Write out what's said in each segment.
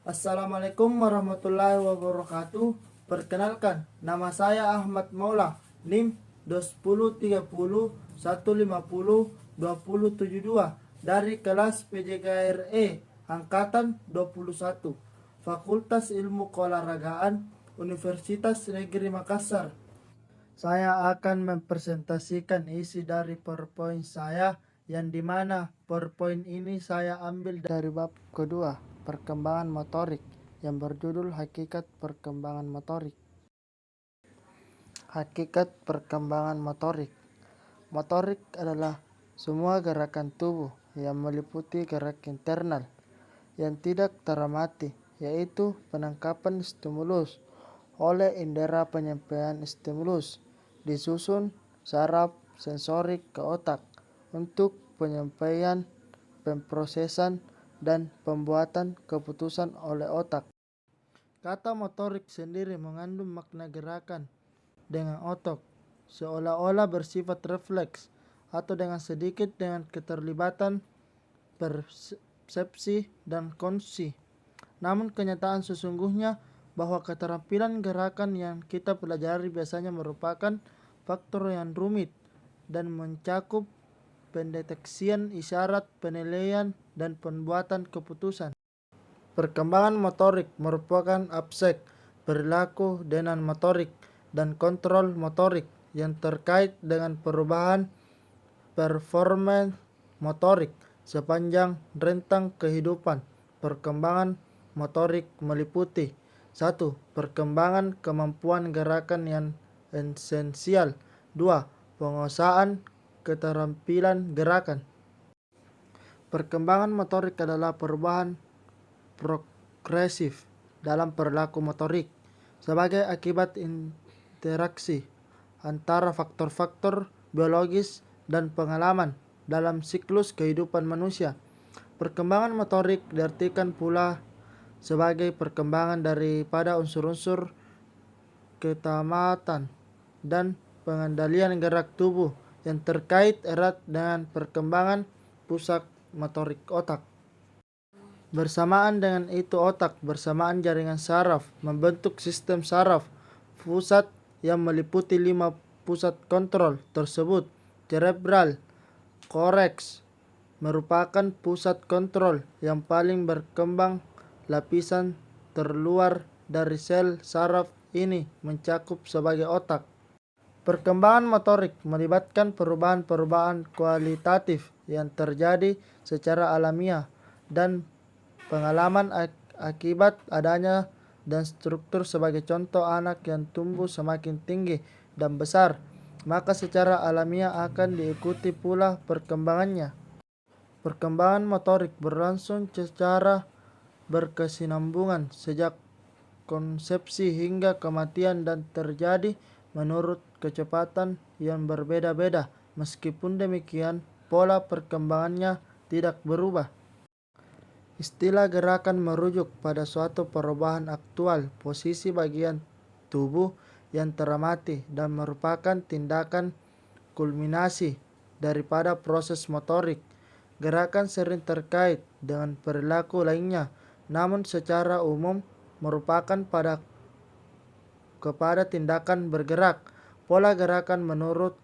Assalamualaikum warahmatullahi wabarakatuh. Perkenalkan, nama saya Ahmad Maula, NIM 21030 150 2072 dari kelas PJKRE Angkatan 21, Fakultas Ilmu Keolahragaan Universitas Negeri Makassar. Saya akan mempresentasikan isi dari PowerPoint saya, yang dimana PowerPoint ini saya ambil dari bab kedua, perkembangan motorik, yang berjudul Hakikat Perkembangan Motorik. Hakikat perkembangan motorik. Motorik adalah semua gerakan tubuh yang meliputi gerak internal yang tidak teramati, yaitu penangkapan stimulus oleh indera penyampaian stimulus, disusun saraf sensorik ke otak untuk penyampaian, pemrosesan, dan pembuatan keputusan oleh otak. Kata motorik sendiri mengandung makna gerakan dengan otot, seolah-olah bersifat refleks atau dengan keterlibatan persepsi dan konsumsi. Namun kenyataan sesungguhnya bahwa keterampilan gerakan yang kita pelajari biasanya merupakan faktor yang rumit dan mencakup pendeteksian isyarat, penilaian, dan pembuatan keputusan. Perkembangan motorik merupakan aspek perilaku dengan motorik dan kontrol motorik yang terkait dengan perubahan performa motorik sepanjang rentang kehidupan. Perkembangan motorik meliputi 1. Perkembangan kemampuan gerakan yang esensial. 2. Penguasaan keterampilan gerakan. Perkembangan motorik adalah perubahan progresif dalam perilaku motorik sebagai akibat interaksi antara faktor-faktor biologis dan pengalaman dalam siklus kehidupan manusia. Perkembangan motorik diartikan pula sebagai perkembangan daripada unsur-unsur ketamatan dan pengendalian gerak tubuh yang terkait erat dengan perkembangan pusat motorik otak. Bersamaan dengan itu, otak bersamaan jaringan saraf membentuk sistem saraf pusat yang meliputi 5 pusat kontrol tersebut. Cerebral cortex merupakan pusat kontrol yang paling berkembang. Lapisan terluar dari sel saraf ini mencakup sebagai otak. Perkembangan motorik melibatkan perubahan-perubahan kualitatif yang terjadi secara alamiah dan pengalaman akibat adanya dan struktur. Sebagai contoh, anak yang tumbuh semakin tinggi dan besar, maka secara alamiah akan diikuti pula perkembangannya. Perkembangan motorik berlangsung secara berkesinambungan sejak konsepsi hingga kematian dan terjadi menurut kecepatan yang berbeda-beda. Meskipun demikian, pola perkembangannya tidak berubah. Istilah gerakan merujuk pada suatu perubahan aktual posisi bagian tubuh yang teramati dan merupakan tindakan kulminasi daripada proses motorik. Gerakan sering terkait dengan perilaku lainnya, namun secara umum merupakan kepada tindakan bergerak. Pola gerakan menurut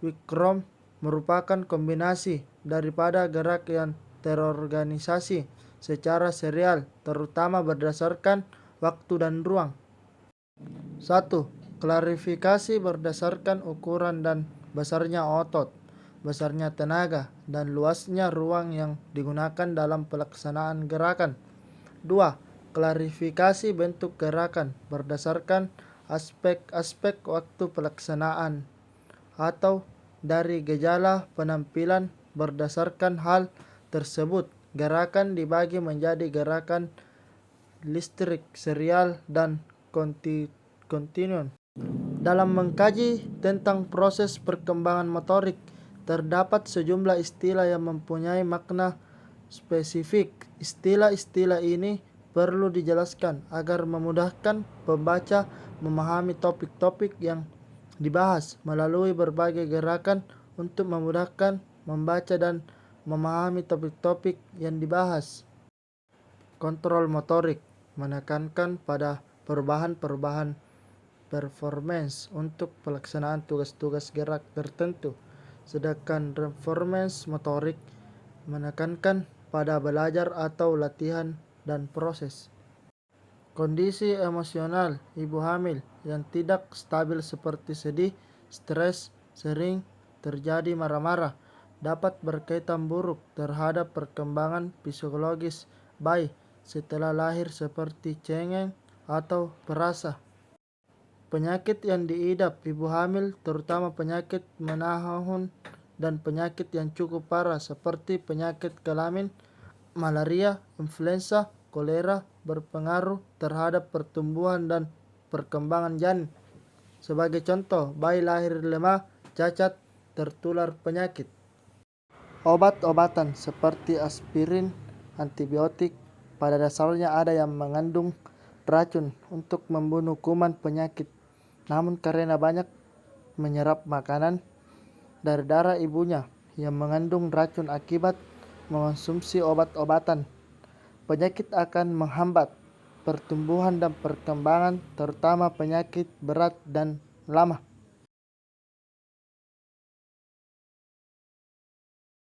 Wikrom merupakan kombinasi daripada gerak yang terorganisasi secara serial, terutama berdasarkan waktu dan ruang. 1. Klarifikasi berdasarkan ukuran dan besarnya otot, besarnya tenaga, dan luasnya ruang yang digunakan dalam pelaksanaan gerakan. 2. Klarifikasi bentuk gerakan berdasarkan aspek-aspek waktu pelaksanaan atau dari gejala penampilan. Berdasarkan hal tersebut, gerakan dibagi menjadi gerakan listrik, serial, dan kontinu. Dalam mengkaji tentang proses perkembangan motorik, terdapat sejumlah istilah yang mempunyai makna spesifik. Istilah-istilah ini perlu dijelaskan agar memudahkan pembaca memahami topik-topik yang dibahas melalui berbagai gerakan untuk memudahkan membaca dan memahami topik-topik yang dibahas. kontrol motorik, menekankan pada perubahan-perubahan performance untuk pelaksanaan tugas-tugas gerak tertentu, sedangkan performance motorik menekankan pada belajar atau latihan dan proses. Kondisi emosional ibu hamil yang tidak stabil seperti sedih, stres, sering terjadi marah-marah, dapat berkaitan buruk terhadap perkembangan psikologis bayi setelah lahir seperti cengeng atau perasa. Penyakit yang diidap ibu hamil, terutama penyakit menahun dan penyakit yang cukup parah seperti penyakit kelamin, malaria, influenza, kolera, berpengaruh terhadap pertumbuhan dan perkembangan janin. Sebagai contoh, bayi lahir lemah, cacat, tertular penyakit. Obat-obatan seperti aspirin, antibiotik, pada dasarnya ada yang mengandung racun untuk membunuh kuman penyakit. Namun karena banyak menyerap makanan dari darah ibunya yang mengandung racun akibat mengonsumsi obat-obatan, penyakit akan menghambat pertumbuhan dan perkembangan, terutama penyakit berat dan lama.